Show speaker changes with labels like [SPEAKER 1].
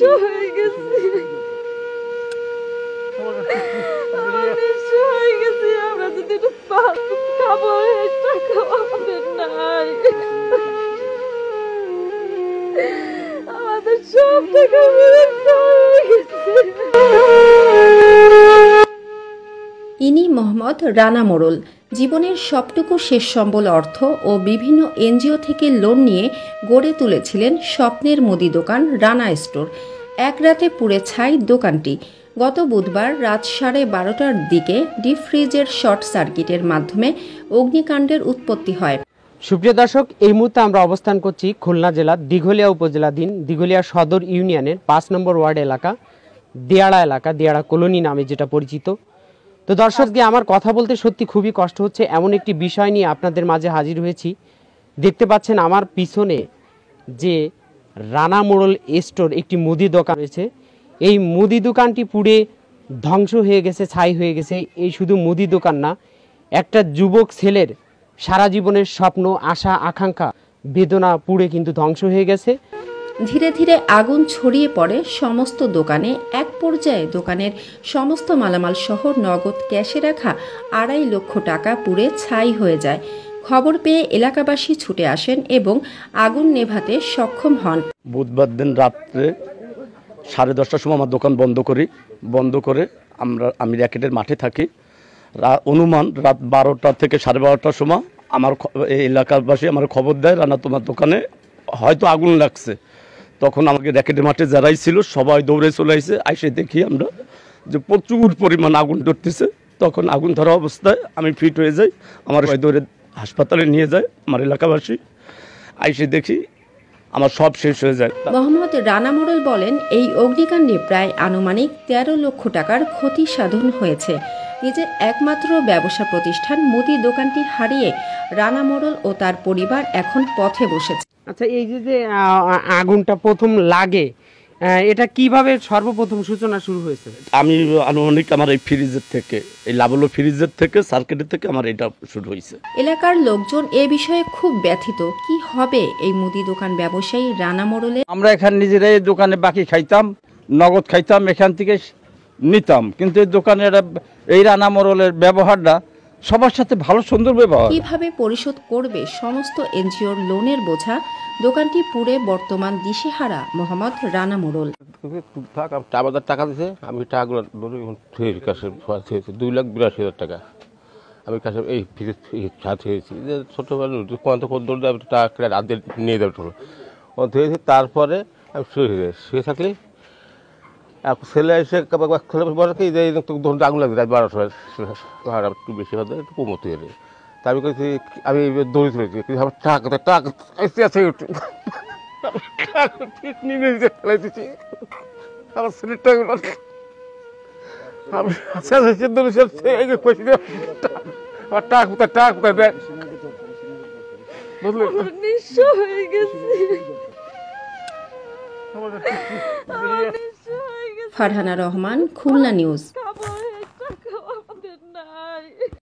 [SPEAKER 1] নিঃস্ব হয়ে গেছি, নিঃস্ব হয়ে গেছি। আমরা যদি একটু খাবো, টাকা আমাদের নাই, আমাদের সব টাকা হয়ে গেছে।
[SPEAKER 2] ইনি মোহাম্মদ রানা মোড়ল। জীবনের সবটুকু শেষ সম্বল অর্থ ও বিভিন্ন এনজিও থেকে লোন নিয়ে গড়ে তুলেছিলেন স্বপ্নের মুদি দোকান রানা স্টোর। এক রাতে পুড়ে ছাই দোকানটি। গত বুধবার রাত 12:30টার দিকে ডিপ ফ্রিজের শর্ট সার্কিটের মাধ্যমে অগ্নিকাণ্ডের উৎপত্তি হয়।
[SPEAKER 3] সুপ্রিয় দর্শক, এই মুহূর্তে আমরা অবস্থান করছি খুলনা জেলার দিঘলিয়া উপজেলাধীন দিঘলিয়া সদর ইউনিয়নের 5 নম্বর ওয়ার্ড এলাকা, দিয়াড়া কলোনি নামে যেটা পরিচিত। তো দর্শক, দিয়ে আমার কথা বলতে সত্যি খুবই কষ্ট হচ্ছে। এমন একটি বিষয় নিয়ে আপনাদের মাঝে হাজির হয়েছি। দেখতে পাচ্ছেন আমার পিছনে যে রানা মোড়ল স্টোর একটি মুদি দোকান রয়েছে। এই মুদি দোকানটি পুড়ে ধ্বংস হয়ে গেছে, ছাই হয়ে গেছে। এই শুধু মুদি দোকান না, একটা যুবক ছেলের সারা জীবনের স্বপ্ন, আশা, আকাঙ্ক্ষা, বেদনা পুড়ে কিন্তু ধ্বংস হয়ে গেছে।
[SPEAKER 2] ধীরে ধীরে আগুন ছড়িয়ে পড়ে সমস্ত দোকানে। এক পর্যায়ে দোকানের সমস্ত মালামাল সহ নগদ ক্যাশে রাখা 2.5 লক্ষ টাকা পুড়ে ছাই হয়ে যায়। খবর পেয়ে এলাকাবাসী ছুটে আসেন এবং আগুন নেভাতে সক্ষম হন।
[SPEAKER 4] বুধবার দিন রাত্রে 10:30টার সময় আমার দোকান বন্ধ করে আমি র্যাকেটের মাঠে থাকি। অনুমান রাত 12টা থেকে 12:30টার সময় আমার এলাকাবাসী আমার খবর দেয়, রানা তোমার দোকানে হয়তো আগুন লাগছে। তখন আমাকে র্যাকেটের মাঠে যারাই ছিল সবাই দৌড়ে চলে আসে। আইসে দেখি আমরা যে প্রচুর পরিমাণ আগুন ধরতেছে। তখন আগুন ধরা অবস্থায় আমি ফিট হয়ে যাই, আমার দৌড়ে হাসপাতালে নিয়ে যায় আমার এলাকাবাসী। আইসে দেখি আমার সব শেষ হয়ে যায়।
[SPEAKER 2] মোহাম্মদ রানা মোড়ল বলেন, এই অগ্নিকাণ্ডে প্রায় আনুমানিক 13 লক্ষ টাকার ক্ষতি সাধন হয়েছে। নিজের একমাত্র ব্যবসা প্রতিষ্ঠান মুদি দোকানটি হারিয়ে রানা মোড়ল ও তার পরিবার এখন পথে বসেছে।
[SPEAKER 3] আচ্ছা, এই যে আগুনটা প্রথম লাগে, এটা কিভাবে সর্বপ্রথম সূচনা শুরু হয়েছে?
[SPEAKER 4] আমি আনুমানিক আমার এই ফ্রিজের থেকে, এই লাবলো ফ্রিজের থেকে, সার্কিটের থেকে আমার এটা শুরু হয়েছে।
[SPEAKER 2] এলাকার লোকজন এ বিষয়ে খুব ব্যথিত। কি হবে এই মুদি দোকান ব্যবসায়ী রানা মোড়লে?
[SPEAKER 5] আমরা এখানে নিজেরাই দোকানে বাকি খাইতাম, নগদ খাইতাম, এখান থেকে নিতাম। কিন্তু এই দোকানের এই রানা মোড়লের ব্যবহারটা সবার সাথে ভালো সুন্দর ব্যবহার।
[SPEAKER 2] কিভাবে পরিশোধ করবে সমস্ত এনজিওর লোনের বোঝা? দোকানটি পুড়ে বর্তমান দিশেহারা মোহাম্মদ রানা মোড়ল।
[SPEAKER 6] টাকা দিছে, আমি টাকাগুলো 2,82,000 টাকা আমি কাছে এই সাথে হয়েছি যে ছোটোবেলা টাকা রাতে নিয়ে যাবে ধরেছি। তারপরে আমি শুয়ে থাকলে ছেলে এসে বলে কি যে আগুন লাগবে রাত 12টার একটু বেশি হবে, একটু কমতে গেলে। তা আমি বলছি, আমি দৌড়ে তুলেছি, কিন্তু আমার টাকা আছে ফেলাই দিচ্ছি আমার ছেলের টাকা। আমার টাকা কোথায় দেয়, বুঝলেন?
[SPEAKER 1] নিঃস্ব হয়ে গেছি।
[SPEAKER 2] ফারহানা রহমান, খুলনা নিউজ।